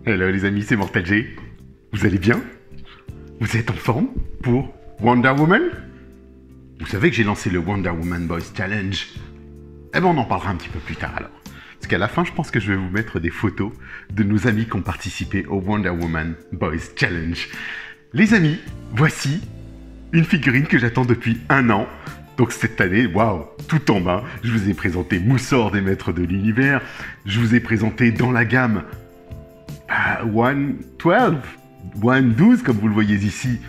Hello les amis, c'est Mortal G. Vous allez bien? Vous êtes en forme pour Wonder Woman? Vous savez que j'ai lancé le Wonder Woman Boys Challenge. Eh ben on en parlera un petit peu plus tard alors. Parce qu'à la fin, je pense que je vais vous mettre des photos de nos amis qui ont participé au Wonder Woman Boys Challenge. Les amis, voici une figurine que j'attends depuis 1 an. Donc cette année, waouh, tout tombe. Je vous ai présenté Moussor des Maîtres de l'Univers. Je vous ai présenté dans la gamme 112, comme vous le voyez ici,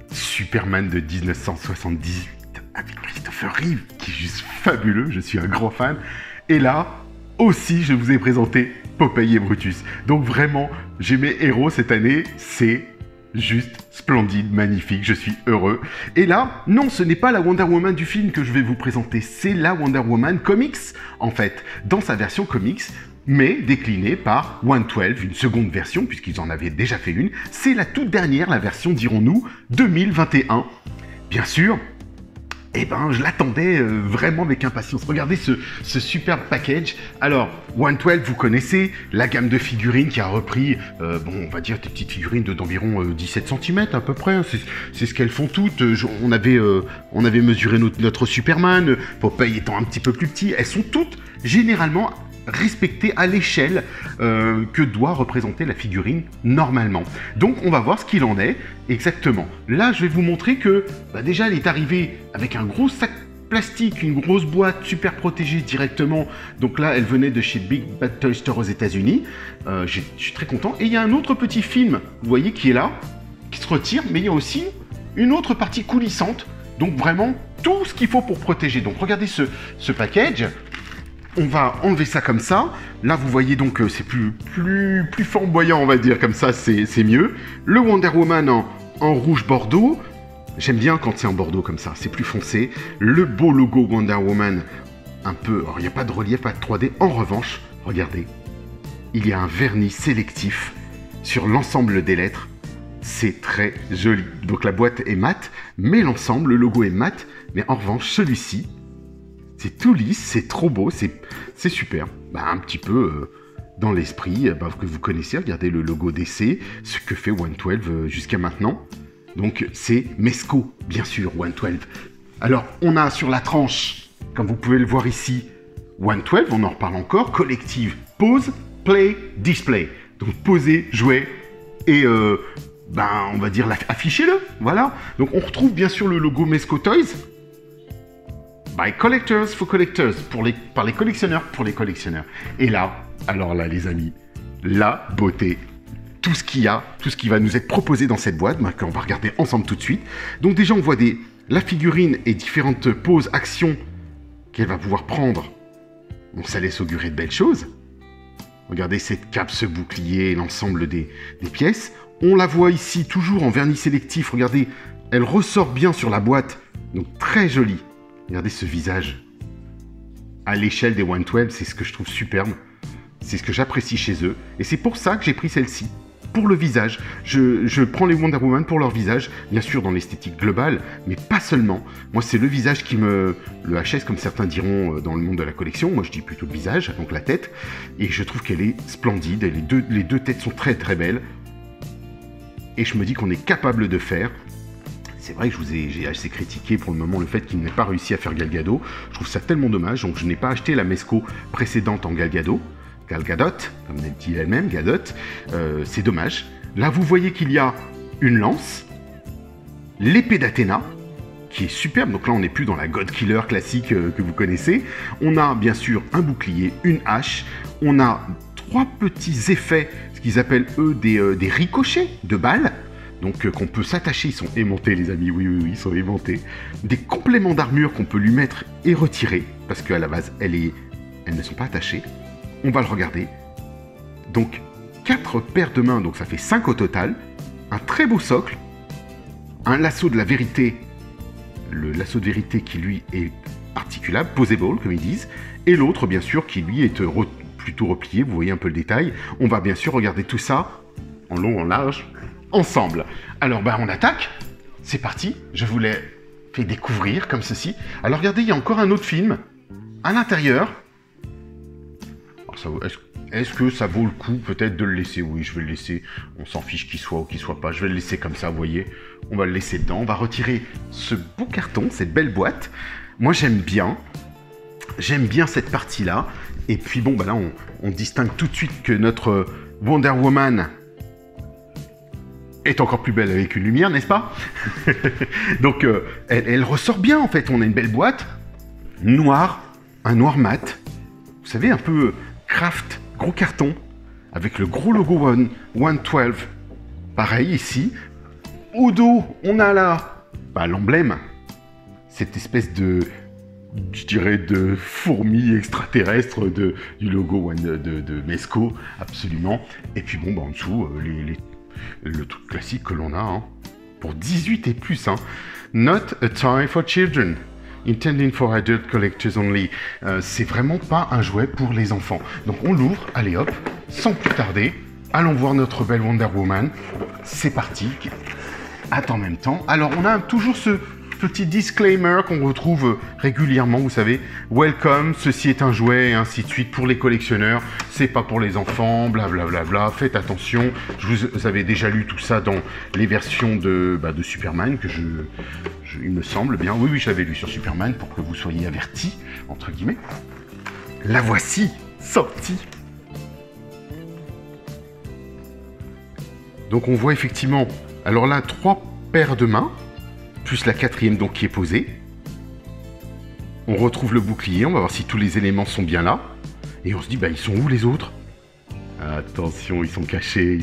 Superman de 1978 avec Christopher Reeve, qui est juste fabuleux, je suis un grand fan. Et là, aussi, je vous ai présenté Popeye et Brutus. Donc vraiment, j'ai mes héros cette année, c'est juste splendide, magnifique, je suis heureux. Et là, non, ce n'est pas la Wonder Woman du film que je vais vous présenter, c'est la Wonder Woman Comics, en fait, dans sa version comics, mais déclinée par 112, une seconde version, puisqu'ils en avaient déjà fait une. C'est la toute dernière, la version, dirons-nous, 2021. Bien sûr, eh ben, je l'attendais vraiment avec impatience. Regardez ce superbe package. Alors, 112, vous connaissez, la gamme de figurines qui a repris, on va dire des petites figurines d'environ 17 cm à peu près. C'est ce qu'elles font toutes. On avait mesuré notre Superman, Popeye étant un petit peu plus petit. Elles sont toutes généralement respectées à l'échelle que doit représenter la figurine normalement. Donc on va voir ce qu'il en est exactement. Là je vais vous montrer que déjà elle est arrivée avec un gros sac plastique, une grosse boîte super protégée directement. Donc là elle venait de chez Big Bad Toy Store aux États-Unis. Je suis très content. Et il y a un autre petit film, vous voyez, qui est là, qui se retire, mais il y a aussi une autre partie coulissante. Donc vraiment tout ce qu'il faut pour protéger. Donc regardez ce package. On va enlever ça comme ça. Là, vous voyez donc c'est plus flamboyant, on va dire, comme ça, c'est mieux. Le Wonder Woman en rouge bordeaux. J'aime bien quand c'est en bordeaux comme ça, c'est plus foncé. Le beau logo Wonder Woman, un peu... Alors, il n'y a pas de relief, pas de 3D. En revanche, regardez, il y a un vernis sélectif sur l'ensemble des lettres. C'est très joli. Donc, la boîte est mate, mais l'ensemble, le logo est mat. Mais en revanche, celui-ci, c'est tout lisse, c'est trop beau, c'est super. Un petit peu dans l'esprit que vous connaissez. Regardez le logo DC, ce que fait 112 jusqu'à maintenant. Donc c'est Mesco, bien sûr, 112. Alors on a sur la tranche, comme vous pouvez le voir ici, 112, on en reparle encore, collective, pose, play, display. Donc posez, jouez et on va dire affichez-le, voilà. Donc on retrouve bien sûr le logo Mesco Toys. By collectors for collectors, par les collectionneurs pour les collectionneurs. Et là, alors là les amis, la beauté, tout ce qui va nous être proposé dans cette boîte, qu'on va regarder ensemble tout de suite. Donc déjà on voit la figurine et différentes poses, actions qu'elle va pouvoir prendre. Donc ça laisse augurer de belles choses. Regardez cette cape, ce bouclier, l'ensemble des pièces. On la voit ici toujours en vernis sélectif, regardez, elle ressort bien sur la boîte, donc très jolie. Regardez ce visage. À l'échelle des 112, c'est ce que je trouve superbe. C'est ce que j'apprécie chez eux. Et c'est pour ça que j'ai pris celle-ci. Pour le visage. Je prends les Wonder Woman pour leur visage. Bien sûr, dans l'esthétique globale, mais pas seulement. Moi, c'est le visage qui le HS, comme certains diront dans le monde de la collection. Moi, je dis plutôt le visage, donc la tête. Et je trouve qu'elle est splendide. Les deux têtes sont très, très belles. Et je me dis qu'on est capable de faire... C'est vrai que j'ai assez critiqué pour le moment le fait qu'il n'ait pas réussi à faire Gal Gadot. Je trouve ça tellement dommage, donc je n'ai pas acheté la Mesco précédente en Gal Gadot. Gal Gadot, comme elle dit elle-même, Gadot. C'est dommage. Là, vous voyez qu'il y a une lance, l'épée d'Athéna, qui est superbe. Donc là, on n'est plus dans la God Killer classique que vous connaissez. On a bien sûr un bouclier, une hache. On a 3 petits effets, ce qu'ils appellent eux des ricochets de balles. Donc qu'on peut s'attacher, ils sont aimantés les amis, oui, ils sont aimantés. Des compléments d'armure qu'on peut lui mettre et retirer, parce qu'à la base, elles ne sont pas attachées. On va le regarder. Donc 4 paires de mains, donc ça fait 5 au total. Un très beau socle. Un lasso de la vérité. Le lasso de vérité qui lui est articulable, posable comme ils disent. Et l'autre bien sûr qui lui est plutôt replié, vous voyez un peu le détail. On va bien sûr regarder tout ça en long, en large, ensemble. Alors on attaque, c'est parti, je vous l'ai fait découvrir comme ceci. Alors regardez, il y a encore un autre film à l'intérieur. est-ce que ça vaut le coup peut-être de le laisser? Oui, je vais le laisser. On s'en fiche qu'il soit ou qu'il soit pas. Je vais le laisser comme ça, vous voyez. On va le laisser dedans. On va retirer ce beau carton, cette belle boîte. Moi, j'aime bien. J'aime bien cette partie-là. Et puis, bon, bah là, on distingue tout de suite que notre Wonder Woman est encore plus belle avec une lumière, n'est-ce pas? Donc, elle ressort bien, en fait. On a une belle boîte. Noire. Un noir mat. Vous savez, un peu craft, gros carton. Avec le gros logo 112. Pareil, ici. Au dos, on a là l'emblème. Cette espèce de, je dirais, de fourmi extraterrestre du logo de Mezco, absolument. Et puis bon, en dessous, le truc classique que l'on a, hein, pour 18 et plus. Hein. Not a toy for children, intended for adult collectors only. C'est vraiment pas un jouet pour les enfants. Donc on l'ouvre, allez hop, sans plus tarder, allons voir notre belle Wonder Woman. C'est parti. En même temps. Alors on a toujours ce petit disclaimer qu'on retrouve régulièrement, vous savez, welcome, ceci est un jouet, et ainsi de suite, pour les collectionneurs, c'est pas pour les enfants, blablabla, faites attention. Je vous avais déjà lu tout ça dans les versions de Superman, que il me semble bien, oui, je l'avais lu sur Superman, pour que vous soyez avertis, entre guillemets. La voici, sortie. Donc on voit effectivement, alors là, 3 paires de mains, plus la 4e donc qui est posée. On retrouve le bouclier, on va voir si tous les éléments sont bien là. Et on se dit, ils sont où les autres? Attention, ils sont cachés,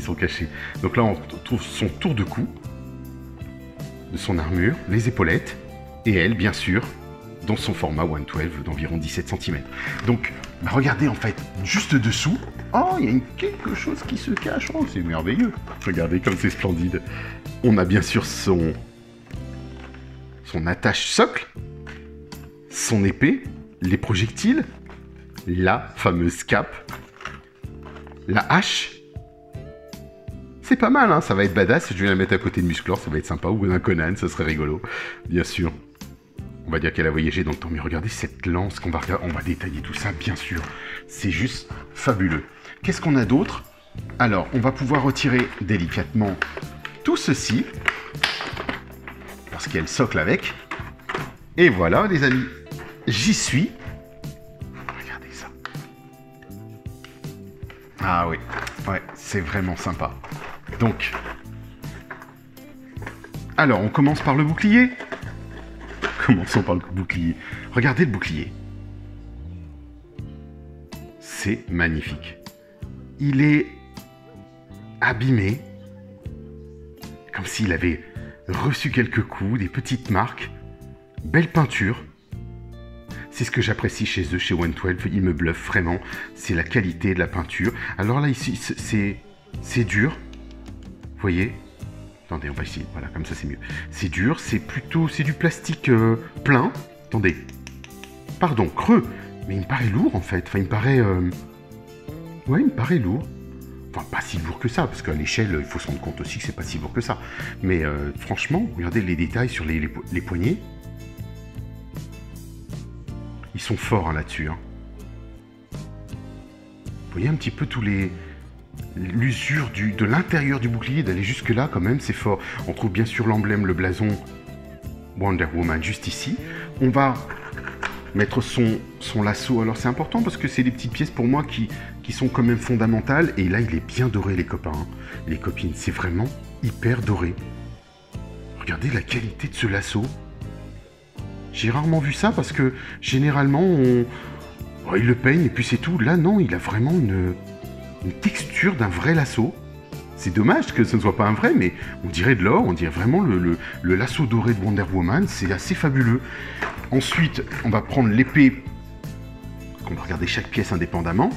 Donc là, on trouve son tour de cou, de son armure, les épaulettes, et elle, bien sûr, dans son format 112 d'environ 17 cm. Donc, regardez en fait, juste dessous, oh, il y a quelque chose qui se cache, oh, c'est merveilleux. Regardez comme c'est splendide. On a bien sûr son attache socle, son épée, les projectiles, la fameuse cape, la hache. C'est pas mal, hein, ça va être badass. Je vais la mettre à côté de Musclor, ça va être sympa, ou d'un Conan, ça serait rigolo, bien sûr. On va dire qu'elle a voyagé dans le temps, mais regardez cette lance qu'on va regarder, on va détailler tout ça, bien sûr. C'est juste fabuleux. Qu'est-ce qu'on a d'autre? Alors, on va pouvoir retirer délicatement tout ceci, parce qu'il y a le socle avec. Et voilà, les amis, j'y suis. Regardez ça. Ah oui, ouais, c'est vraiment sympa. Donc, alors, on commence par le bouclier. Commençons par le bouclier. Regardez le bouclier. C'est magnifique. Il est abîmé, comme s'il avait reçu quelques coups, des petites marques. Belle peinture. C'est ce que j'apprécie chez eux, chez 112. Ils me bluffent vraiment. C'est la qualité de la peinture. Alors là, ici, c'est dur. Vous voyez? Attendez, on va essayer. Voilà, comme ça, c'est mieux. C'est dur. C'est du plastique plein. Attendez. Pardon, creux. Mais il me paraît lourd, en fait. Enfin, il me paraît... Ouais, il me paraît lourd. Enfin, pas si lourd que ça, parce qu'à l'échelle, il faut se rendre compte aussi que c'est pas si lourd que ça. Mais franchement, regardez les détails sur les poignets. Ils sont forts hein, là-dessus. Hein. Vous voyez un petit peu l'usure de l'intérieur du bouclier, d'aller jusque là quand même, c'est fort. On trouve bien sûr l'emblème, le blason Wonder Woman juste ici. On va mettre son lasso. Alors c'est important parce que c'est des petites pièces pour moi qui sont quand même fondamentales. Et là il est bien doré les copains, hein. Les copines, c'est vraiment hyper doré. Regardez la qualité de ce lasso. J'ai rarement vu ça parce que généralement il le peigne et puis c'est tout. Là non, il a vraiment une texture d'un vrai lasso. C'est dommage que ce ne soit pas un vrai, mais on dirait de l'or, on dirait vraiment le lasso doré de Wonder Woman, c'est assez fabuleux. Ensuite, on va prendre l'épée, on va regarder chaque pièce indépendamment.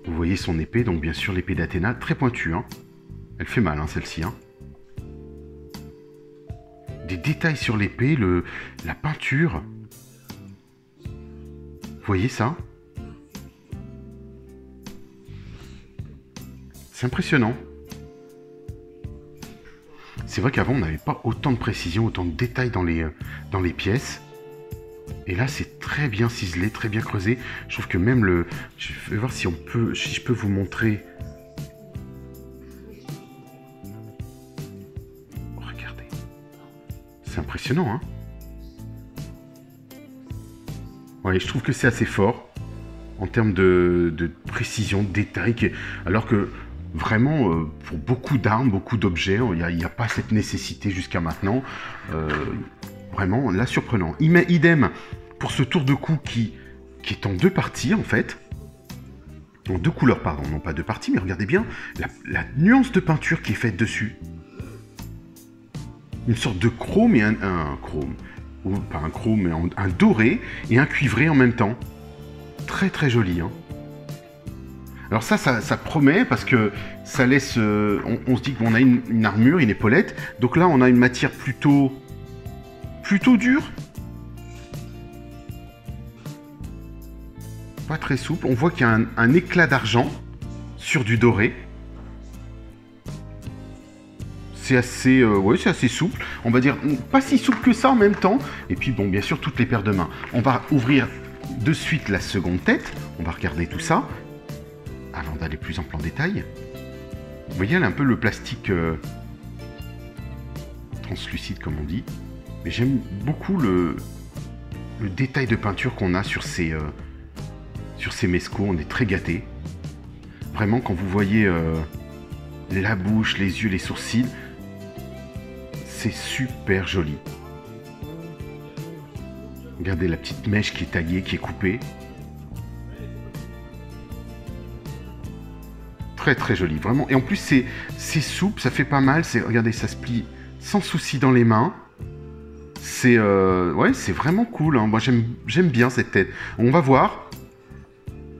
Vous voyez son épée, donc bien sûr l'épée d'Athéna, très pointue, hein. Elle fait mal, hein, celle-ci, hein. Des détails sur l'épée, la peinture. Vous voyez ça? C'est impressionnant. C'est vrai qu'avant, on n'avait pas autant de précision, autant de détails dans les pièces. Et là, c'est très bien ciselé, très bien creusé. Je trouve que même le... Je vais voir si je peux vous montrer. Regardez. C'est impressionnant, hein. Ouais, je trouve que c'est assez fort en termes de précision, de détail. Alors que vraiment, pour beaucoup d'armes, beaucoup d'objets, il n'y a pas cette nécessité jusqu'à maintenant. Vraiment, là, surprenant. Idem pour ce tour de cou qui est en deux parties, en fait. En deux couleurs, pardon, non pas deux parties, mais regardez bien la nuance de peinture qui est faite dessus. Une sorte de chrome et un chrome. Ou pas un chrome, mais un doré et un cuivré en même temps. Très très joli, hein. Alors ça promet parce que ça laisse... on se dit qu'on a une armure, une épaulette. Donc là, on a une matière plutôt dure. Pas très souple. On voit qu'il y a un éclat d'argent sur du doré. C'est assez, ouais, c'est assez souple. On va dire pas si souple que ça en même temps. Et puis bon, bien sûr, toutes les paires de mains. On va ouvrir de suite la seconde tête. On va regarder tout ça avant d'aller plus en détail. Vous voyez, elle a un peu le plastique translucide, comme on dit. Mais j'aime beaucoup le détail de peinture qu'on a sur ces mescos. On est très gâtés. Vraiment, quand vous voyez la bouche, les yeux, les sourcils, c'est super joli. Regardez la petite mèche qui est taillée, qui est coupée. Très très joli, vraiment. Et en plus, c'est souple, ça fait pas mal. Regardez, ça se plie sans souci dans les mains. Ouais, c'est vraiment cool, hein. Moi, j'aime bien cette tête. On va voir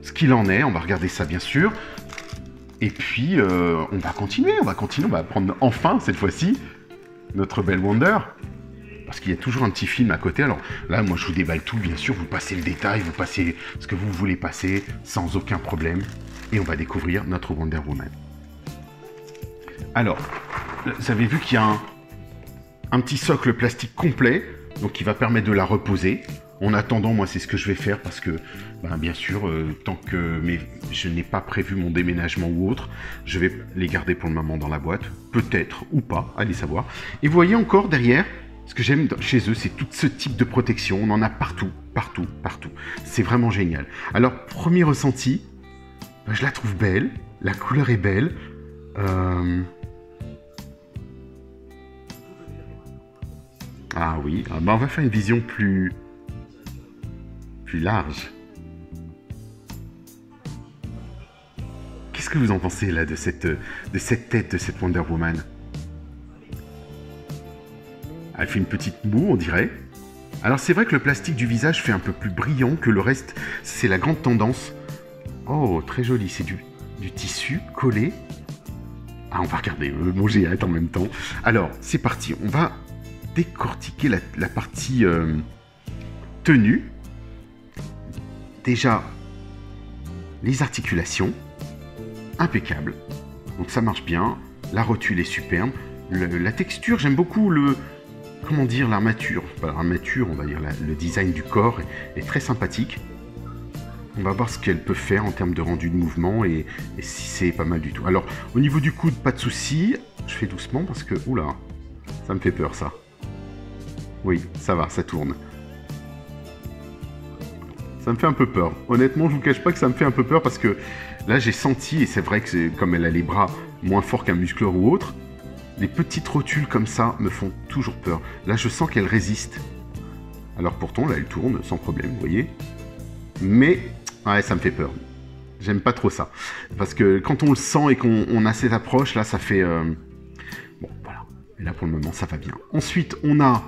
ce qu'il en est. On va regarder ça, bien sûr. Et puis, on va continuer. On va prendre enfin, cette fois-ci, notre belle Wonder. Parce qu'il y a toujours un petit film à côté. Alors là, moi, je vous déballe tout, bien sûr. Vous passez le détail, vous passez ce que vous voulez passer sans aucun problème. Et on va découvrir notre Wonder Woman. Alors, vous avez vu qu'il y a un petit socle plastique complet, donc qui va permettre de la reposer. En attendant, moi, c'est ce que je vais faire parce que, bien sûr, tant que je n'ai pas prévu mon déménagement ou autre, je vais les garder pour le moment dans la boîte. Peut-être ou pas, allez savoir. Et vous voyez encore derrière, ce que j'aime chez eux, c'est tout ce type de protection. On en a partout, partout, partout. C'est vraiment génial. Alors, premier ressenti, je la trouve belle. La couleur est belle. Ah oui, on va faire une vision plus large. Qu'est-ce que vous en pensez là de cette tête de cette Wonder Woman? Elle fait une petite moue, on dirait. Alors c'est vrai que le plastique du visage fait un peu plus brillant que le reste. C'est la grande tendance. Oh, très joli. C'est du tissu collé. Ah, on va regarder. Bon, j'ai hâte en même temps. Alors, c'est parti. On va décortiquer la partie tenue. Déjà, les articulations. Impeccable. Donc ça marche bien. La rotule est superbe. La texture, j'aime beaucoup comment dire, l'armature. Pas l'armature, on va dire le design du corps est très sympathique. On va voir ce qu'elle peut faire en termes de rendu de mouvement et si c'est pas mal du tout. Alors, au niveau du coude, pas de souci. Je fais doucement parce que, oula, ça me fait peur ça. Oui, ça va, ça tourne. Ça me fait un peu peur. Honnêtement, je vous cache pas que ça me fait un peu peur parce que là, j'ai senti, et c'est vrai que comme elle a les bras moins forts qu'un muscleur ou autre, les petites rotules comme ça me font toujours peur. Là, je sens qu'elle résiste. Alors pourtant, là, elle tourne sans problème, vous voyez. Mais, ouais, ça me fait peur. J'aime pas trop ça. Parce que quand on le sent et qu'on a cette approche, là, ça fait... Bon, voilà. Et là, pour le moment, ça va bien. Ensuite, on a,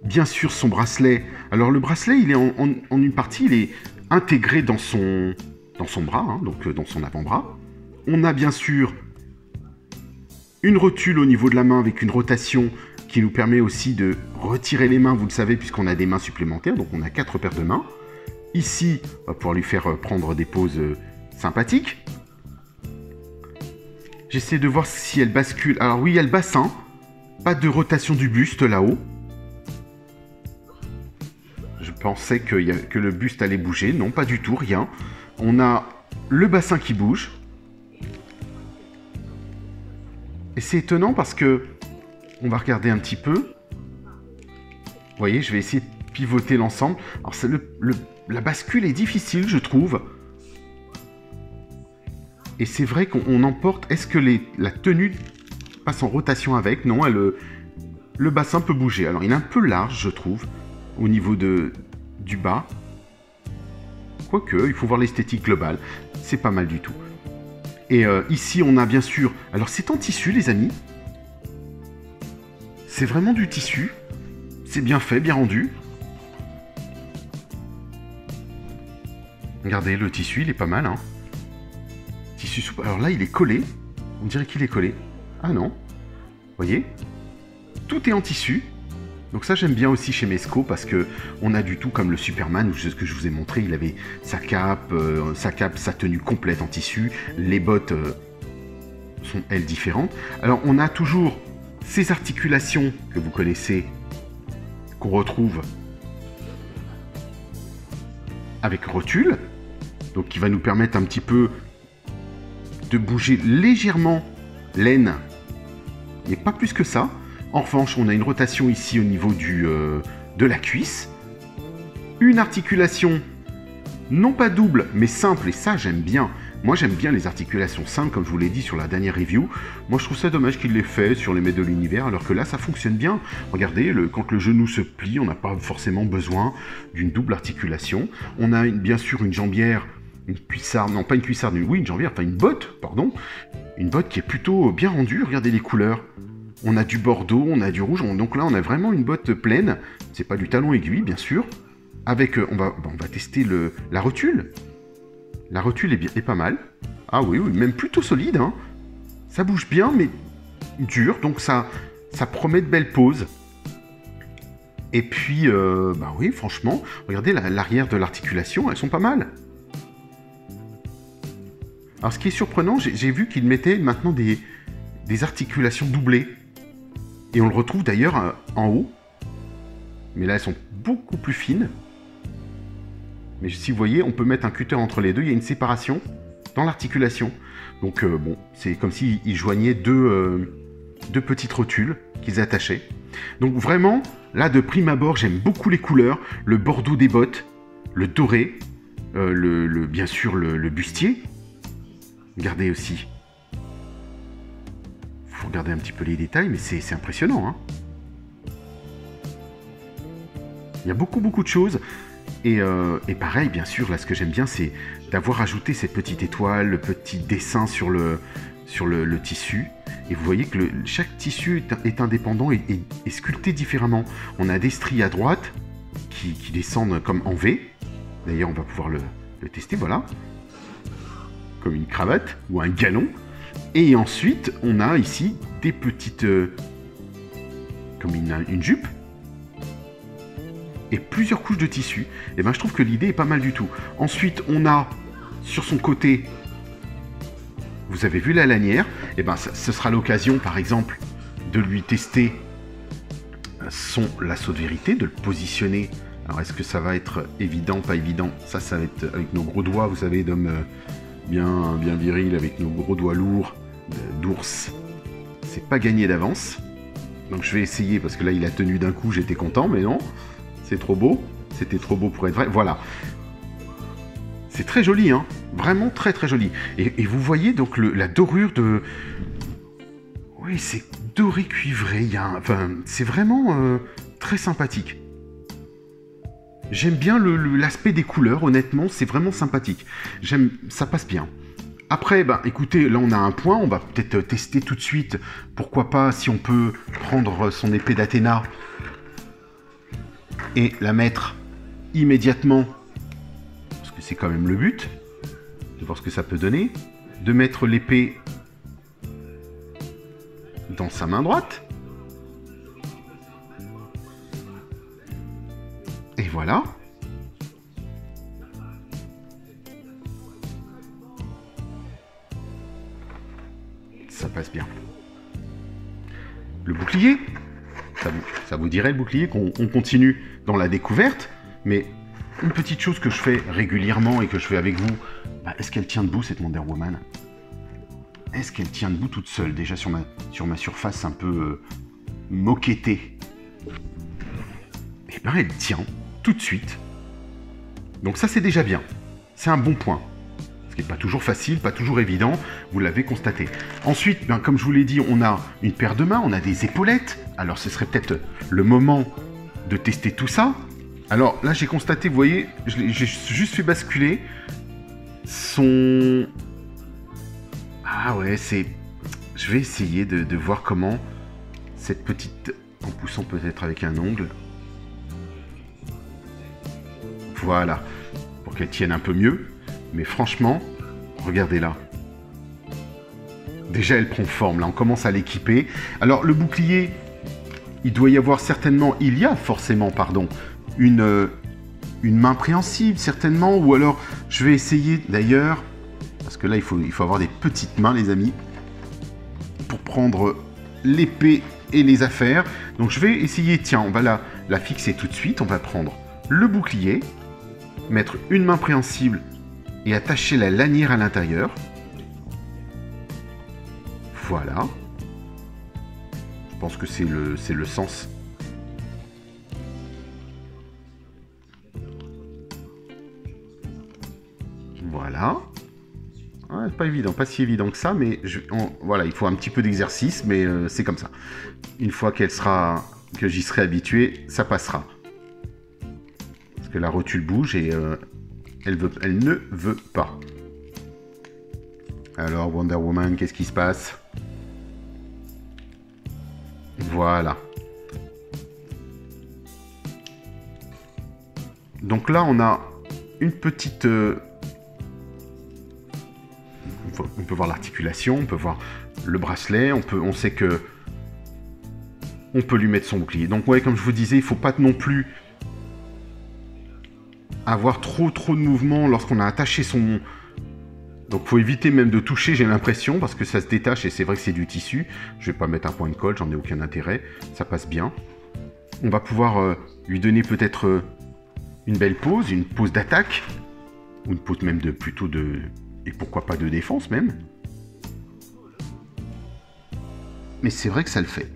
bien sûr, son bracelet. Alors, le bracelet, il est en une partie, il est intégré dans son bras, hein, donc dans son avant-bras. On a, bien sûr, une rotule au niveau de la main avec une rotation qui nous permet aussi de retirer les mains, vous le savez, puisqu'on a des mains supplémentaires. Donc, on a 4 paires de mains. Ici, pour lui faire prendre des poses sympathiques. J'essaie de voir si elle bascule. Alors oui, il y a le bassin. Pas de rotation du buste là-haut. pensais que le buste allait bouger. Non, pas du tout, rien. On a le bassin qui bouge. Et c'est étonnant parce que... On va regarder un petit peu. Vous voyez, je vais essayer de pivoter l'ensemble. Alors, la bascule est difficile, je trouve. Et c'est vrai qu'on emporte... Est-ce que la tenue passe en rotation avec? Non, le bassin peut bouger. Alors, il est un peu large, je trouve, au niveau du bas. Quoique, il faut voir l'esthétique globale. C'est pas mal du tout. Et ici, on a bien sûr... Alors, c'est en tissu, les amis. C'est vraiment du tissu. C'est bien fait, bien rendu. Regardez, le tissu, il est pas mal, hein. Tissu souple. Alors là, il est collé. On dirait qu'il est collé. Ah non. Vous voyez? Tout est en tissu. Donc ça, j'aime bien aussi chez Mesco parce que on a du tout comme le Superman, ce que je vous ai montré. Il avait sa cape, sa tenue complète en tissu. Les bottes sont, elles, différentes. Alors, on a toujours ces articulations que vous connaissez, qu'on retrouve avec rotule, donc qui va nous permettre un petit peu de bouger légèrement l'aine, mais pas plus que ça. En revanche, on a une rotation ici au niveau de la cuisse, une articulation non pas double, mais simple, et ça j'aime bien. Moi j'aime bien les articulations simples, comme je vous l'ai dit sur la dernière review. Moi je trouve ça dommage qu'il l'ait fait sur les maîtres de l'univers, alors que là ça fonctionne bien. Regardez, quand le genou se plie, on n'a pas forcément besoin d'une double articulation. On a bien sûr une jambière, une cuissarde, non pas une cuissarde, oui une jambière, enfin une botte, pardon. Une botte qui est plutôt bien rendue, regardez les couleurs. On a du bordeaux, on a du rouge, donc là on a vraiment une botte pleine. C'est pas du talon aiguille bien sûr. Avec, on va tester la rotule. La rotule est pas mal. Ah oui, même plutôt solide, hein. Ça bouge bien, mais dur, donc ça promet de belles poses. Et puis, oui, franchement, regardez l'arrière de l'articulation, elles sont pas mal. Alors, ce qui est surprenant, j'ai vu qu'ils mettaient maintenant des articulations doublées. Et on le retrouve d'ailleurs en haut. Mais là, elles sont beaucoup plus fines. Mais si vous voyez, on peut mettre un cutter entre les deux. Il y a une séparation dans l'articulation. Donc, bon, c'est comme s'ils joignaient deux petites rotules qu'ils attachaient. Donc, vraiment, là, de prime abord, j'aime beaucoup les couleurs. Le bordeaux des bottes, le doré, bien sûr, le bustier. Regardez aussi. Il faut regarder un petit peu les détails, mais c'est impressionnant, hein. Il y a beaucoup de choses. Et pareil, bien sûr, là, ce que j'aime bien, c'est d'avoir ajouté cette petite étoile, le petit dessin sur le tissu. Et vous voyez que chaque tissu est indépendant et sculpté différemment. On a des stries à droite qui descendent comme en V. D'ailleurs, on va pouvoir le tester, voilà. Comme une cravate ou un galon. Et ensuite, on a ici des petites... comme une jupe. Et plusieurs couches de tissu. Et ben je trouve que l'idée est pas mal du tout. Ensuite, on a sur son côté, vous avez vu la lanière, et ben ce sera l'occasion, par exemple, de lui tester son lasso de vérité, de le positionner. Alors, est-ce que ça va être évident, pas évident? Ça va être avec nos gros doigts, vous savez, d'homme bien viril, avec nos gros doigts lourds, d'ours. C'est pas gagné d'avance. Donc je vais essayer, parce que là, il a tenu d'un coup, j'étais content, mais non. C'est trop beau. C'était trop beau pour être vrai. Voilà. C'est très joli, hein. Vraiment très très joli. Et vous voyez donc la dorure de... Oui, c'est doré cuivré. Enfin, c'est vraiment très sympathique. J'aime bien l'aspect des couleurs, honnêtement, c'est vraiment sympathique. Ça passe bien. Après, écoutez, là on a un point, on va peut-être tester tout de suite. Pourquoi pas, si on peut prendre son épée d'Athéna et la mettre immédiatement, parce que c'est quand même le but, de voir ce que ça peut donner, de mettre l'épée dans sa main droite. Et voilà. Ça passe bien. Le bouclier, ça vous dirait le bouclier qu'on continue dans la découverte, mais une petite chose que je fais régulièrement et que je fais avec vous, bah, est-ce qu'elle tient debout cette Wonder Woman? Est-ce qu'elle tient debout toute seule, déjà sur ma surface un peu moquettée? Eh ben elle tient tout de suite. Donc ça c'est déjà bien. C'est un bon point. Ce qui n'est pas toujours facile, pas toujours évident, vous l'avez constaté. Ensuite, ben, comme je vous l'ai dit, on a une paire de mains, on a des épaulettes. Alors ce serait peut-être le moment de tester tout ça. Alors là j'ai constaté, vous voyez, j'ai juste fait basculer son... Ah ouais, c'est... Je vais essayer de voir comment cette petite... En poussant peut-être avec un ongle. Voilà. Pour qu'elle tienne un peu mieux. Mais franchement, regardez là. Déjà, elle prend forme. Là, on commence à l'équiper. Alors, le bouclier, il doit y avoir certainement... Il y a forcément, pardon, une main préhensible, certainement. Ou alors, je vais essayer, d'ailleurs... Parce que là, il faut avoir des petites mains, les amis, pour prendre l'épée et les affaires. Donc, je vais essayer, tiens, on va la fixer tout de suite. On va prendre le bouclier, mettre une main préhensible et attacher la lanière à l'intérieur. Voilà. Je pense que c'est le sens. Voilà. Ouais, c'est pas évident, pas si évident que ça, mais voilà, il faut un petit peu d'exercice, mais c'est comme ça. Une fois que j'y serai habitué, ça passera. Parce que la rotule bouge et elle ne veut pas. Alors, Wonder Woman, qu'est-ce qui se passe? Voilà. Donc là, on a une petite... on peut voir l'articulation, on peut voir le bracelet, on sait que on peut lui mettre son bouclier. Donc ouais, comme je vous disais, il ne faut pas non plus avoir trop de mouvement lorsqu'on a attaché son... Donc il faut éviter même de toucher, j'ai l'impression, parce que ça se détache et c'est vrai que c'est du tissu. Je vais pas mettre un point de colle, j'en ai aucun intérêt, ça passe bien. On va pouvoir lui donner peut-être une belle pose, une pose d'attaque, ou une pose même plutôt de... Et pourquoi pas de défense même. Mais c'est vrai que ça le fait.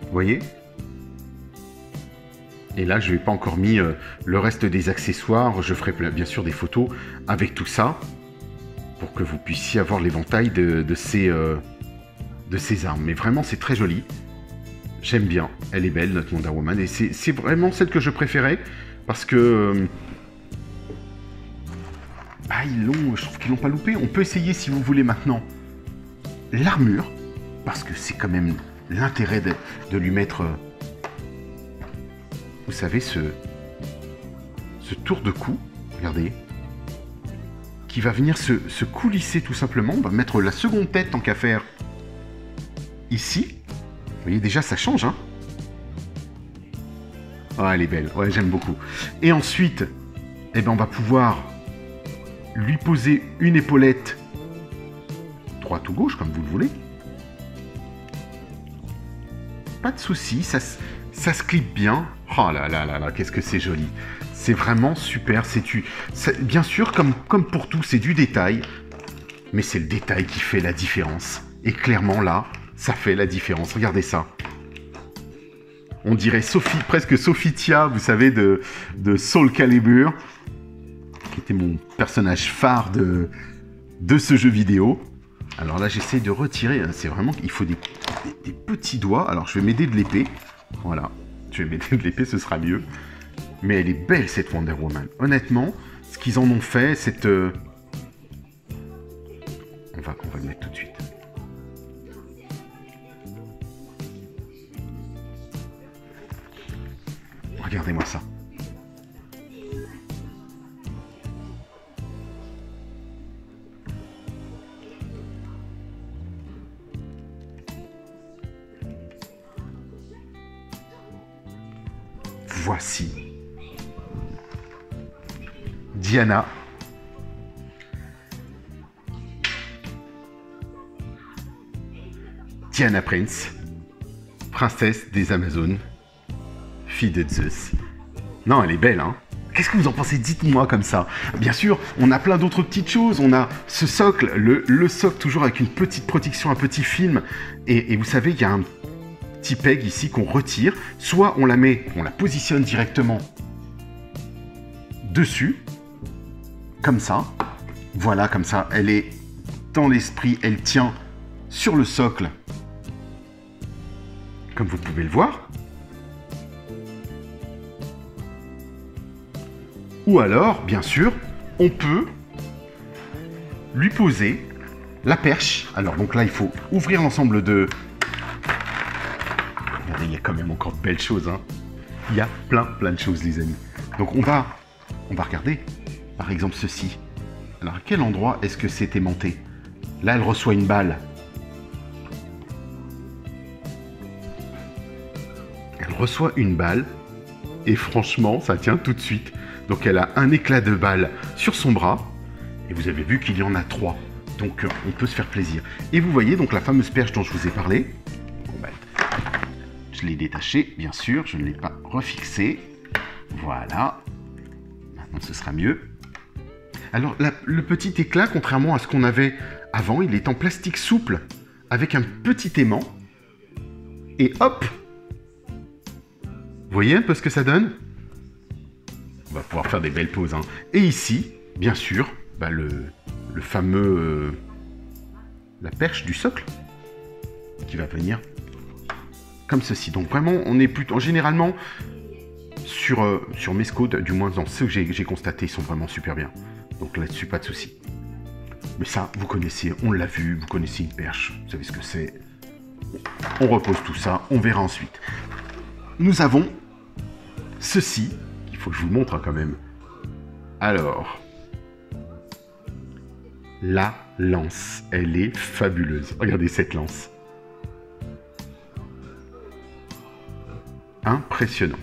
Vous voyez? Et là, je n'ai pas encore mis le reste des accessoires. Je ferai bien sûr des photos avec tout ça pour que vous puissiez avoir l'éventail de ces armes. Mais vraiment, c'est très joli. J'aime bien. Elle est belle, notre Wonder Woman. Et c'est vraiment celle que je préférais. Parce que... je trouve qu'ils l'ont pas loupé. On peut essayer, si vous voulez, maintenant, l'armure. Parce que c'est quand même l'intérêt de lui mettre... vous savez, ce tour de cou. Regardez. Qui va venir se coulisser tout simplement. On va mettre la seconde tête, tant qu'à faire, ici. Vous voyez, déjà, ça change, hein. Ah, elle est belle, ouais, j'aime beaucoup. Et ensuite, eh ben, on va pouvoir lui poser une épaulette droite ou gauche, comme vous le voulez. Pas de souci, ça se clip bien. Oh là là là là, qu'est-ce que c'est joli. C'est vraiment super. Bien sûr, comme pour tout, c'est du détail. Mais c'est le détail qui fait la différence. Et clairement, là, ça fait la différence. Regardez ça. On dirait presque Sophitia, vous savez, de Soul Calibur, qui était mon personnage phare de ce jeu vidéo. Alors là, j'essaie de retirer. C'est vraiment qu'il faut des petits doigts. Alors, je vais m'aider de l'épée. Voilà. Je vais m'aider de l'épée, ce sera mieux. Mais elle est belle, cette Wonder Woman. Honnêtement, ce qu'ils en ont fait, cette... On va le mettre tout de suite. Regardez-moi ça. Voici Diana. Diana Prince. princesse des Amazones, fille de Zeus. Non, elle est belle, hein. Qu'est-ce que vous en pensez? Dites-moi comme ça. Bien sûr, on a plein d'autres petites choses. On a ce socle, le socle toujours avec une petite protection, un petit film. Et vous savez, il y a un petit peg ici qu'on retire. Soit on la met, on la positionne directement dessus, comme ça. Voilà, comme ça. Elle est dans l'esprit, elle tient sur le socle, comme vous pouvez le voir. Ou alors, bien sûr, on peut lui poser la perche. Alors, donc là, il faut ouvrir l'ensemble de... Regardez, il y a quand même encore de belles choses, hein. Il y a plein de choses, les amis. Donc, on va regarder, par exemple, ceci. Alors, à quel endroit est-ce que c'est aimanté? Là, elle reçoit une balle. Elle reçoit une balle. Et franchement, ça tient tout de suite. Donc elle a un éclat de balle sur son bras. Et vous avez vu qu'il y en a 3. Donc on peut se faire plaisir. Et vous voyez donc la fameuse perche dont je vous ai parlé. Bon, ben, je l'ai détachée, bien sûr. Je ne l'ai pas refixée. Voilà. Maintenant ce sera mieux. Alors le petit éclat, contrairement à ce qu'on avait avant, il est en plastique souple. Avec un petit aimant. Et hop! Vous voyez un peu ce que ça donne? On va pouvoir faire des belles poses, hein. Et ici, bien sûr, bah le fameux... la perche du socle qui va venir comme ceci. Donc vraiment, on est plutôt... Généralement, sur mes Scodes, du moins dans ceux que j'ai constatés, ils sont vraiment super bien. Donc là-dessus, pas de souci. Mais ça, vous connaissez, on l'a vu, vous connaissez une perche, vous savez ce que c'est. On repose tout ça, on verra ensuite. Nous avons ceci, il faut que je vous montre quand même. Alors, la lance, elle est fabuleuse. Regardez cette lance. Impressionnant.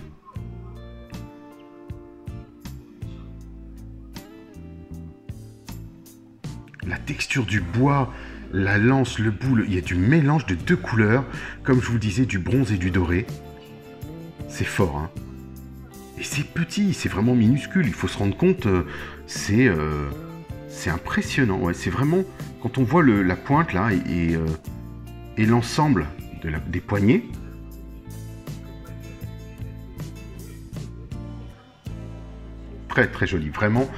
La texture du bois, la lance, le bout, il y a du mélange de 2 couleurs, comme je vous disais, du bronze et du doré. C'est fort, hein. Et c'est petit, c'est vraiment minuscule, il faut se rendre compte, c'est impressionnant. Ouais, c'est vraiment, quand on voit la pointe là et l'ensemble des poignets, très très joli, vraiment.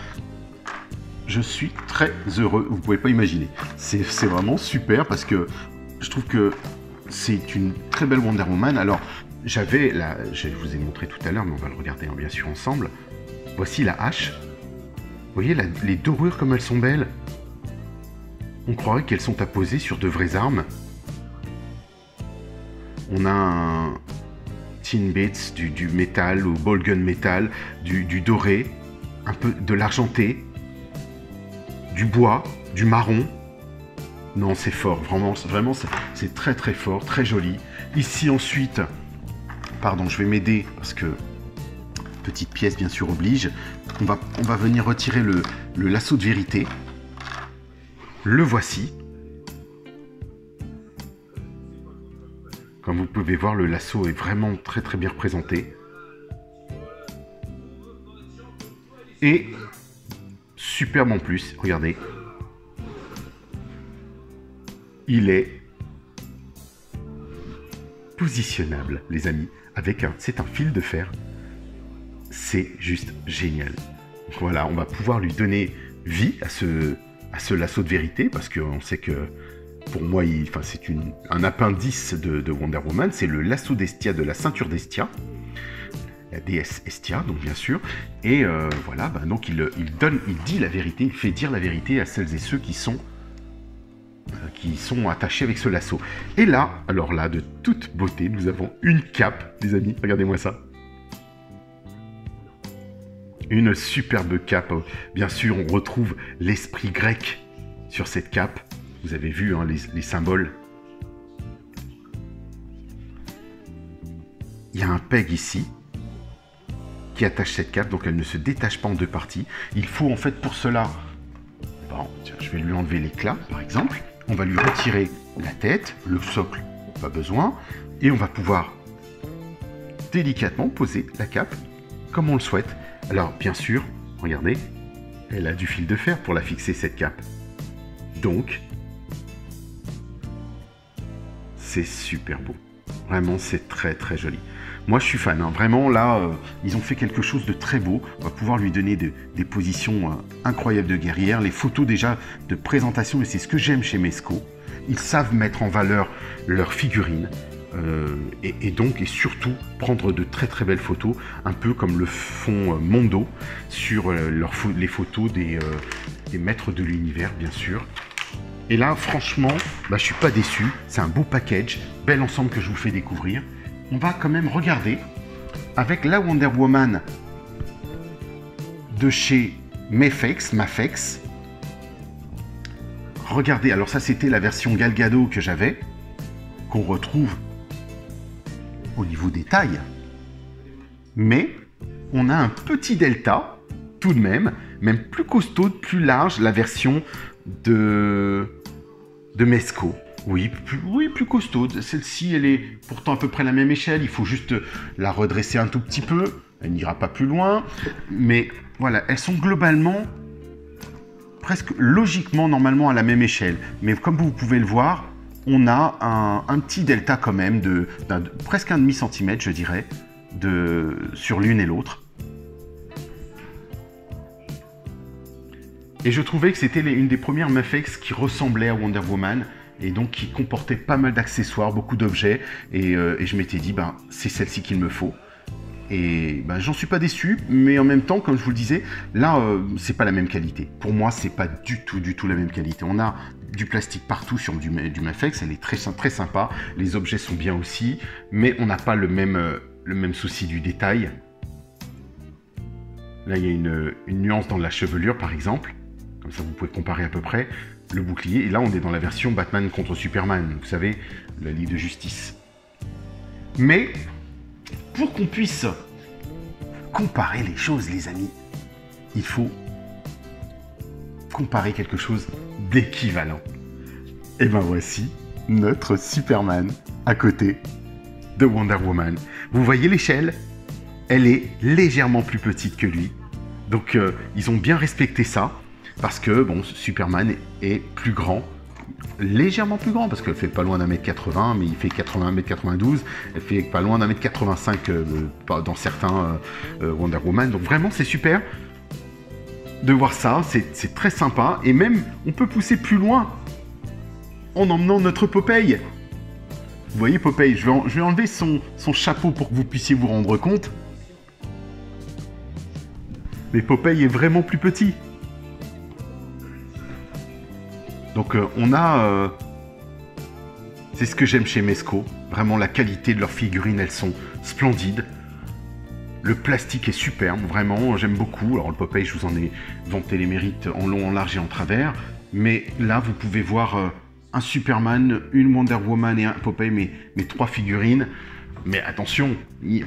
Je suis très heureux, vous pouvez pas imaginer. C'est vraiment super parce que je trouve que c'est une très belle Wonder Woman. Alors, je vous ai montré tout à l'heure, mais on va le regarder bien sûr ensemble. Voici la hache. Vous voyez les dorures comme elles sont belles. On croirait qu'elles sont apposées sur de vraies armes. On a un tin bits, du métal ou ball gun métal, du doré, un peu de l'argenté, du bois, du marron. Non, c'est fort, vraiment c'est très très fort, très joli. Ici ensuite, pardon, je vais m'aider parce que petite pièce bien sûr oblige. On va venir retirer le lasso de vérité. Le voici. Comme vous pouvez voir, le lasso est vraiment très très bien représenté. Et superbe en plus, regardez. Il est positionnable, les amis, c'est un fil de fer. C'est juste génial. Donc voilà, on va pouvoir lui donner vie à ce lasso de vérité, parce qu'on sait que, pour moi, c'est un appendice de Wonder Woman, c'est le lasso d'Hestia, de la ceinture d'Hestia, la déesse Hestia, donc bien sûr, et voilà, donc il dit la vérité, il fait dire la vérité à celles et ceux qui sont attachés avec ce lasso. Et là, alors là, de toute beauté, nous avons une cape, les amis, regardez-moi ça. Une superbe cape. Bien sûr, on retrouve l'esprit grec sur cette cape. Vous avez vu hein, les symboles. Il y a un peg ici qui attache cette cape, donc elle ne se détache pas en 2 parties. Il faut en fait pour cela... Bon, tiens, je vais lui enlever l'éclat, par exemple. On va lui retirer la tête, le socle, pas besoin. Et on va pouvoir délicatement poser la cape comme on le souhaite. Alors bien sûr, regardez, elle a du fil de fer pour la fixer cette cape. Donc, c'est super beau. Vraiment, c'est très très joli. Moi, je suis fan. Hein. Vraiment, là, ils ont fait quelque chose de très beau. On va pouvoir lui donner des positions incroyables de guerrière. Les photos déjà de présentation, et c'est ce que j'aime chez Mezco. Ils savent mettre en valeur leurs figurines. Et surtout prendre de très très belles photos, un peu comme le font Mondo sur les photos des maîtres de l'univers, bien sûr. Et là, franchement, je suis pas déçu. C'est un beau package, bel ensemble que je vous fais découvrir. On va quand même regarder avec la Wonder Woman de chez Mafex. Regardez, alors ça c'était la version Gal Gadot que j'avais, qu'on retrouve au niveau des tailles. Mais on a un petit delta, tout de même plus costaud, plus large, la version de Mezco. Oui, plus costaude. Celle-ci, elle est pourtant à peu près la même échelle. Il faut juste la redresser un tout petit peu. Elle n'ira pas plus loin. Mais voilà, elles sont globalement, presque logiquement, normalement à la même échelle. Mais comme vous pouvez le voir, on a un petit delta quand même, presque un demi-centimètre, je dirais, sur l'une et l'autre. Et je trouvais que c'était une des premières Mafex qui ressemblait à Wonder Woman, et donc qui comportait pas mal d'accessoires, beaucoup d'objets, et je m'étais dit, c'est celle-ci qu'il me faut. Et j'en suis pas déçu, mais en même temps, comme je vous le disais, là, c'est pas la même qualité. Pour moi, c'est pas du tout la même qualité. On a du plastique partout sur du Mafex, elle est très sympa, les objets sont bien aussi, mais on n'a pas le même souci du détail. Là, il y a une nuance dans la chevelure, par exemple. Comme ça, vous pouvez comparer à peu près le bouclier. Et là, on est dans la version Batman contre Superman. Vous savez, la Ligue de Justice. Mais, pour qu'on puisse comparer les choses, les amis, il faut comparer quelque chose d'équivalent. Et voici notre Superman à côté de Wonder Woman. Vous voyez l'échelle? Elle est légèrement plus petite que lui. Donc, ils ont bien respecté ça. Parce que, Superman est plus grand, légèrement plus grand, parce qu'elle fait pas loin d'1m80, mais il fait 91m92, elle fait pas loin d'1m85 dans certains Wonder Woman. Donc vraiment, c'est super de voir ça, c'est très sympa. Et même, on peut pousser plus loin en emmenant notre Popeye. Vous voyez Popeye, je vais enlever son chapeau pour que vous puissiez vous rendre compte. Mais Popeye est vraiment plus petit. Donc on a... c'est ce que j'aime chez Mezco. Vraiment la qualité de leurs figurines, elles sont splendides. Le plastique est superbe, vraiment, j'aime beaucoup. Alors le Popeye, je vous en ai vanté les mérites en long, en large et en travers. Mais là, vous pouvez voir un Superman, une Wonder Woman et un Popeye, mes trois figurines. Mais attention,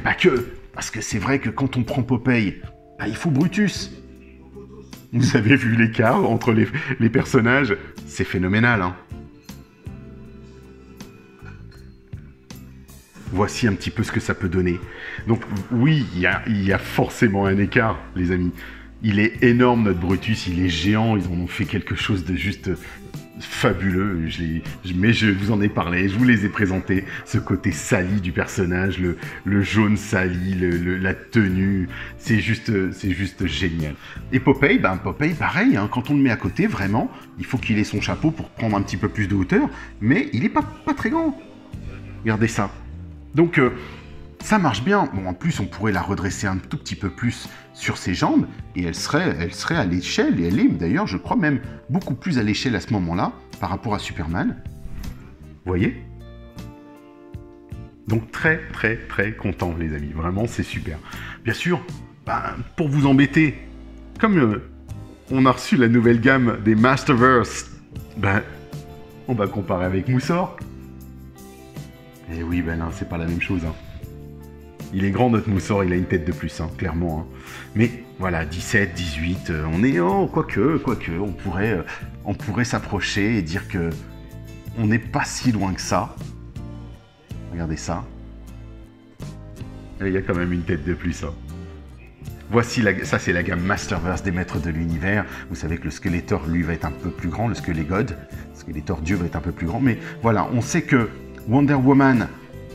pas que. Parce que c'est vrai que quand on prend Popeye, il faut Brutus. Vous avez vu l'écart entre les personnages? C'est phénoménal, hein. Voici un petit peu ce que ça peut donner. Donc oui, il y a forcément un écart, les amis. Il est énorme, notre Brutus, il est géant. Ils en ont fait quelque chose de juste fabuleux. Mais je vous en ai parlé, je vous les ai présentés. Ce côté sali du personnage, le jaune sali, la tenue, c'est juste génial. Et Popeye, Popeye, pareil, hein, quand on le met à côté, vraiment, il faut qu'il ait son chapeau pour prendre un petit peu plus de hauteur, mais il est pas très grand. Regardez ça. Donc, ça marche bien. Bon, en plus, on pourrait la redresser un tout petit peu plus sur ses jambes, et elle serait à l'échelle, et elle est d'ailleurs, je crois même, beaucoup plus à l'échelle à ce moment-là, par rapport à Superman. Vous voyez? Donc très content, les amis. Vraiment, c'est super. Bien sûr, pour vous embêter, comme on a reçu la nouvelle gamme des Masterverse, on va comparer avec Moussor. Et oui, non, c'est pas la même chose, hein. Il est grand, notre Moussor, il a une tête de plus, hein, clairement. Hein. Mais voilà, 17, 18, on est... Oh, quoique, on pourrait s'approcher et dire que on n'est pas si loin que ça. Regardez ça. Et il y a quand même une tête de plus. Hein. Voici, ça c'est la gamme Masterverse des Maîtres de l'Univers. Vous savez que le Skeletor, lui, va être un peu plus grand. Le Skelegod, le Skeletor Dieu va être un peu plus grand. Mais voilà, on sait que Wonder Woman,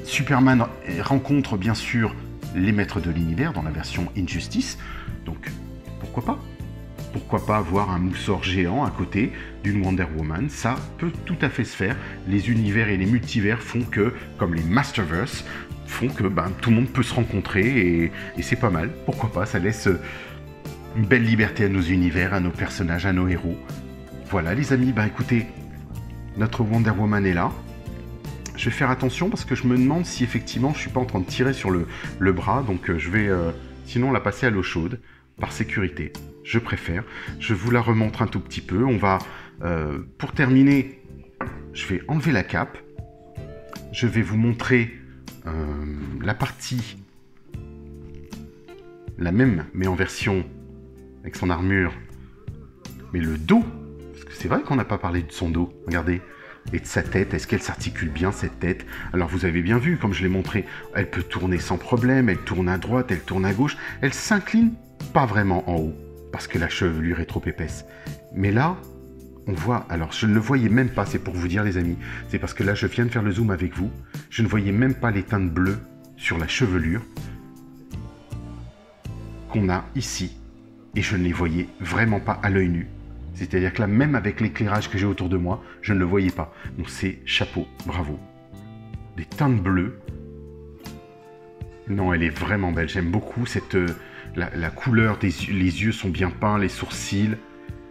Superman rencontrent bien sûr les Maîtres de l'Univers dans la version Injustice. Donc, pourquoi pas? Pourquoi pas avoir un mousseur géant à côté d'une Wonder Woman? Ça peut tout à fait se faire. Les univers et les multivers font que, comme les Masterverse, font que tout le monde peut se rencontrer et c'est pas mal. Pourquoi pas? Ça laisse une belle liberté à nos univers, à nos personnages, à nos héros. Voilà les amis, écoutez, notre Wonder Woman est là. Je vais faire attention parce que je me demande si effectivement je suis pas en train de tirer sur le bras, donc je vais sinon la passer à l'eau chaude, par sécurité. Je préfère. Je vous la remontre un tout petit peu. On va, pour terminer, je vais enlever la cape. Je vais vous montrer la partie, la même, mais en version avec son armure, mais le dos, parce que c'est vrai qu'on n'a pas parlé de son dos, regardez, et de sa tête. Est-ce qu'elle s'articule bien, cette tête? Alors vous avez bien vu, comme je l'ai montré, elle peut tourner sans problème, elle tourne à droite, elle tourne à gauche, elle s'incline pas vraiment en haut, parce que la chevelure est trop épaisse. Mais là, on voit, alors je ne le voyais même pas, c'est pour vous dire les amis, c'est parce que là je viens de faire le zoom avec vous, je ne voyais même pas les teintes bleues sur la chevelure qu'on a ici, et je ne les voyais vraiment pas à l'œil nu. C'est-à-dire que là, même avec l'éclairage que j'ai autour de moi, je ne le voyais pas. Donc c'est chapeau, bravo. Des teintes bleues. Non, elle est vraiment belle, j'aime beaucoup cette, la couleur, les yeux sont bien peints, les sourcils.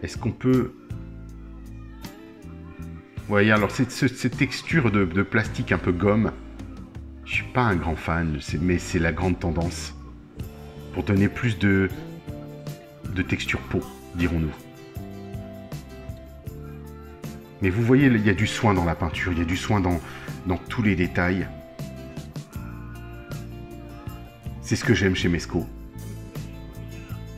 Est-ce qu'on peut... Vous voyez, alors cette texture de plastique un peu gomme, je suis pas un grand fan, mais c'est la grande tendance. Pour donner plus de texture peau, dirons-nous. Mais vous voyez, il y a du soin dans la peinture, il y a du soin dans tous les détails. C'est ce que j'aime chez Mesco.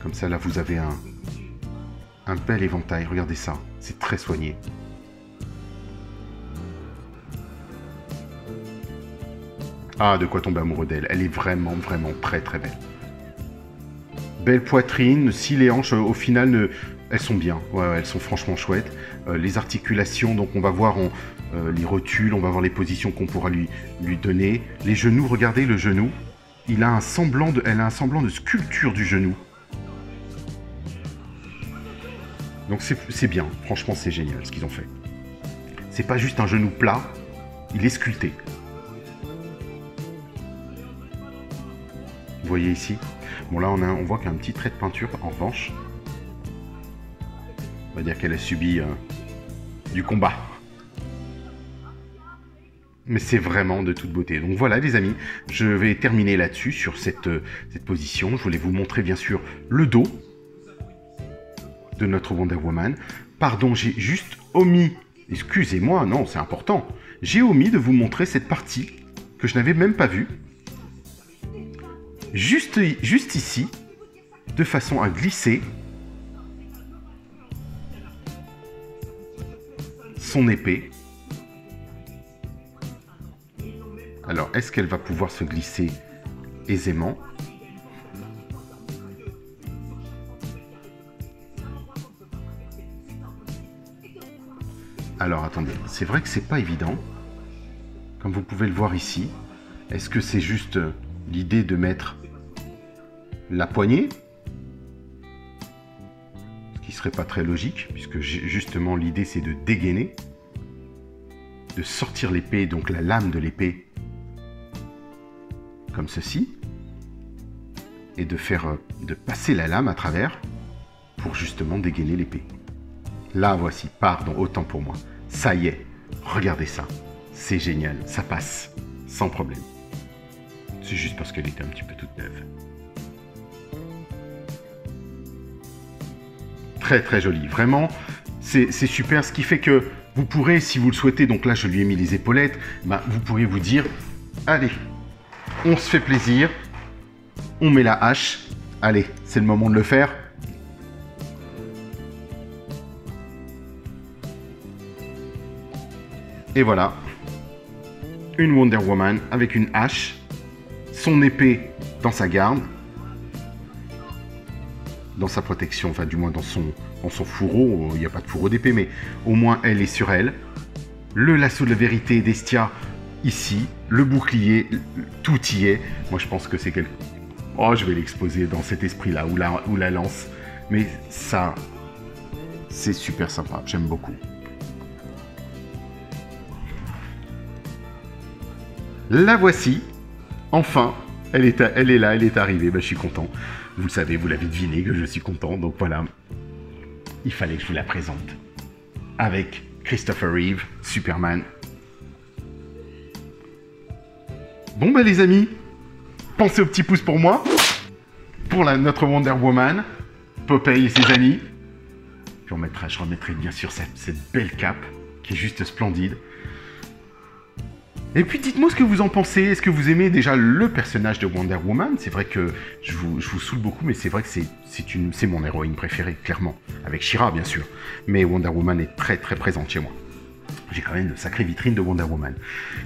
Comme ça, là, vous avez un bel éventail. Regardez ça, c'est très soigné. Ah, de quoi tomber amoureux d'elle. Elle est vraiment, vraiment très, très belle. Belle poitrine, si les hanches, au final, elles sont bien. Ouais, elles sont franchement chouettes. Les articulations, donc on va voir les rotules, on va voir les positions qu'on pourra lui donner. Les genoux, regardez le genou. Elle a un semblant de sculpture du genou. Donc c'est bien. Franchement, c'est génial ce qu'ils ont fait. C'est pas juste un genou plat, il est sculpté. Vous voyez ici? Bon, là, on voit qu'il y a un petit trait de peinture, en revanche. On va dire qu'elle a subi du combat. Mais c'est vraiment de toute beauté. Donc voilà, les amis, je vais terminer là-dessus, sur cette position. Je voulais vous montrer, bien sûr, le dos de notre Wonder Woman. Pardon, j'ai juste omis... Excusez-moi, non, c'est important. J'ai omis de vous montrer cette partie que je n'avais même pas vue. Juste ici, de façon à glisser son épée. Alors, est-ce qu'elle va pouvoir se glisser aisément? Alors, attendez, c'est vrai que c'est pas évident. Comme vous pouvez le voir ici. Est-ce que c'est juste l'idée de mettre la poignée? Ce qui serait pas très logique, puisque justement l'idée c'est de dégainer, de sortir l'épée, donc la lame de l'épée, comme ceci, et de passer la lame à travers pour justement dégainer l'épée. Là, voici, pardon, autant pour moi. Ça y est, regardez ça. C'est génial, ça passe, sans problème. C'est juste parce qu'elle était un petit peu toute neuve. Très très joli, vraiment, c'est super. Ce qui fait que vous pourrez, si vous le souhaitez, donc là je lui ai mis les épaulettes, vous pourrez vous dire, allez, on se fait plaisir, on met la hache, allez, c'est le moment de le faire. Et voilà, une Wonder Woman avec une hache, son épée dans sa garde, dans sa protection, enfin du moins dans son fourreau, il n'y a pas de fourreau d'épée, mais au moins elle est sur elle. Le lasso de la vérité d'Estia ici, le bouclier, tout y est. Moi je pense que c'est quelque... Oh, je vais l'exposer dans cet esprit-là, ou la lance. Mais ça, c'est super sympa, j'aime beaucoup. La voici, enfin, elle est là, elle est arrivée, ben, je suis content. Vous le savez, vous l'avez deviné que je suis content, donc voilà. Il fallait que je vous la présente. Avec Christopher Reeve, Superman. Bon ben les amis, pensez au petit pouce pour moi, pour notre Wonder Woman, Popeye et ses amis. Puis je remettrai bien sûr cette belle cape, qui est juste splendide. Et puis dites-moi ce que vous en pensez. Est-ce que vous aimez déjà le personnage de Wonder Woman? C'est vrai que je vous saoule beaucoup, mais c'est vrai que c'est mon héroïne préférée, clairement. Avec She-Ra, bien sûr. Mais Wonder Woman est très très présente chez moi. J'ai quand même une sacrée vitrine de Wonder Woman.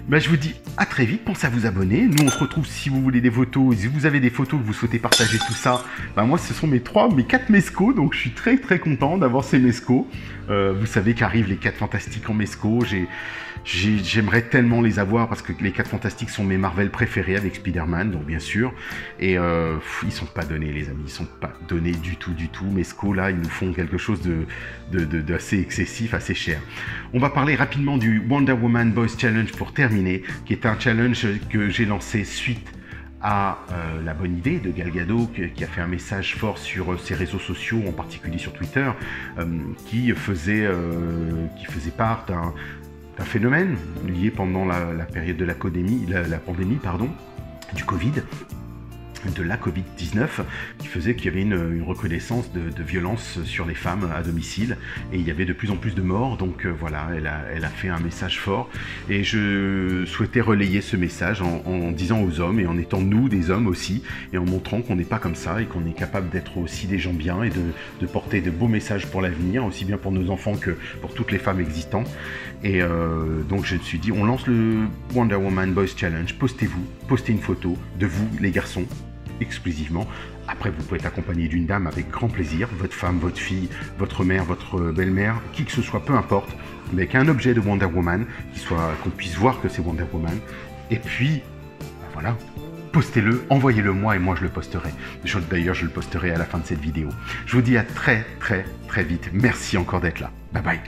Ben, je vous dis à très vite, pensez à vous abonner. Nous on se retrouve si vous voulez des photos, si vous avez des photos que vous souhaitez partager tout ça. Ben, moi ce sont mes 4 Mezco, donc je suis très très content d'avoir ces Mezco. Vous savez qu'arrivent les 4 Fantastiques en Mezco. J'aimerais tellement les avoir parce que les 4 Fantastiques sont mes Marvel préférés avec Spider-Man, donc bien sûr. Et ils sont pas donnés les amis, ils sont pas donnés du tout. Mezco là, ils nous font quelque chose d'assez excessif, assez cher. On va parler rapidement du Wonder Woman Boys Challenge pour terminer, qui est un challenge que j'ai lancé suite à la bonne idée de Gal Gadot, qui a fait un message fort sur ses réseaux sociaux, en particulier sur Twitter, qui faisait part d'un phénomène lié pendant la période de la pandémie, du Covid, de la Covid-19, qui faisait qu'il y avait une recrudescence de violence sur les femmes à domicile, et il y avait de plus en plus de morts, donc voilà, elle a fait un message fort, et je souhaitais relayer ce message en disant aux hommes, et en étant nous des hommes aussi, et en montrant qu'on n'est pas comme ça, et qu'on est capable d'être aussi des gens bien, et de porter de beaux messages pour l'avenir, aussi bien pour nos enfants que pour toutes les femmes existantes. Et donc je me suis dit, on lance le Wonder Woman Boys Challenge, postez une photo de vous les garçons, exclusivement. Après vous pouvez être accompagné d'une dame avec grand plaisir, votre femme, votre fille, votre mère, votre belle-mère, qui que ce soit, peu importe, mais avec un objet de Wonder Woman, qu'on puisse voir que c'est Wonder Woman, et puis ben voilà, postez-le, envoyez-le moi et moi je le posterai. D'ailleurs je le posterai à la fin de cette vidéo. Je vous dis à très très très vite, merci encore d'être là, bye bye.